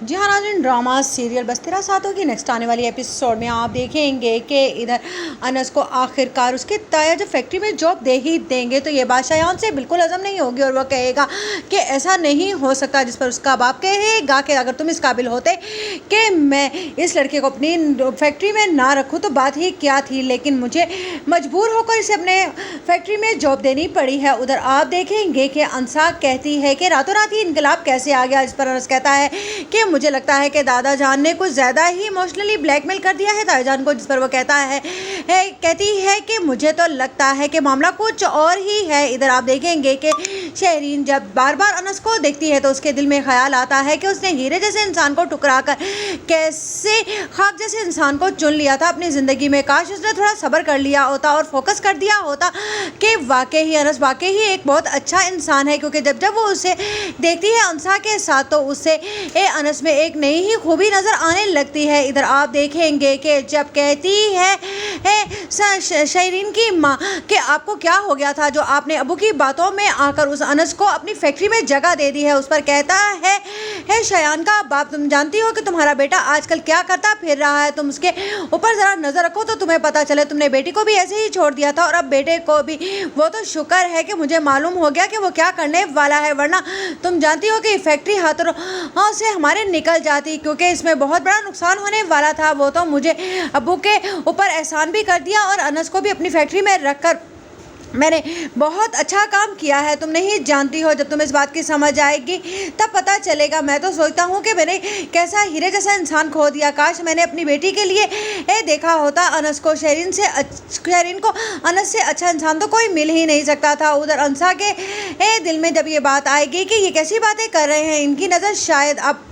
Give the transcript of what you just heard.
जी हाँ नाज़रीन, drama serial बस तेरा साथ होगी नेक्स्ट आने वाली एपिसोड में आप देखेंगे कि इधर अनस को आखिरकार उसके ताया जो फैक्ट्री में जॉब दे ही देंगे। तो ये बात शायान से बिल्कुल हजम नहीं होगी और वह कहेगा कि ऐसा नहीं हो सकता, जिस पर उसका बाप कहेगा कि अगर तुम इस काबिल होते कि मैं इस लड़के को अपनी फैक्ट्री में ना रखूँ तो बात ही क्या थी, लेकिन मुझे मजबूर होकर इसे अपने फैक्ट्री में जॉब देनी पड़ी है। उधर आप देखेंगे कि अंसा कहती है कि रातों रात ही इनकलाब कैसे आ गया, इस पर अनस कहता है कि मुझे लगता है कि दादा जान ने कुछ ज़्यादा ही इमोशनली ब्लैकमेल कर दिया है ताया जान को, जिस पर वो कहती है कि मुझे तो लगता है कि मामला कुछ और ही है। इधर आप देखेंगे कि शहरीन जब बार बार अनस को देखती है तो उसके दिल में ख्याल आता है कि उसने हीरे जैसे इंसान को ठुकरा कर कैसे खाक जैसे इंसान को चुन लिया था अपनी ज़िंदगी में। काश उसने थोड़ा सब्र कर लिया होता और फोकस कर दिया होता कि वाकई अनस वाकई ही एक बहुत अच्छा इंसान है, क्योंकि जब जब वो उसे देखती है अंसा के साथ तो उससे अनस में एक नई ही खूबी नज़र आने लगती है। इधर आप देखेंगे कि जब कहती है शहरीन की माँ कि आपको क्या हो गया था जो आपने अबू की बातों में आकर उस अनस को अपनी फैक्ट्री में जगह दे दी है, उस पर कहता है शयान का बाप, तुम जानती हो कि तुम्हारा बेटा आजकल क्या करता फिर रहा है, तुम उसके ऊपर ज़रा नज़र रखो तो तुम्हें पता चले। तुमने बेटी को भी ऐसे ही छोड़ दिया था और अब बेटे को भी। वो तो शुक्र है कि मुझे मालूम हो गया कि वो क्या करने वाला है, वरना तुम जानती हो कि फैक्ट्री हाथों से हमारे निकल जाती, क्योंकि इसमें बहुत बड़ा नुकसान होने वाला था। वो तो मुझे अब्बू के ऊपर एहसान भी कर दिया और अनस को भी अपनी फैक्ट्री में रखकर मैंने बहुत अच्छा काम किया है। तुम नहीं जानती हो, जब तुम्हें इस बात की समझ आएगी तब पता चलेगा। मैं तो सोचता हूँ कि मैंने कैसा हीरे जैसा इंसान खो दिया, काश मैंने अपनी बेटी के लिए देखा होता अनस को। शहरीन को अनस से अच्छा इंसान तो कोई मिल ही नहीं सकता था। उधर अंसा के दिल में जब ये बात आएगी कि ये कैसी बातें कर रहे हैं, इनकी नज़र शायद अब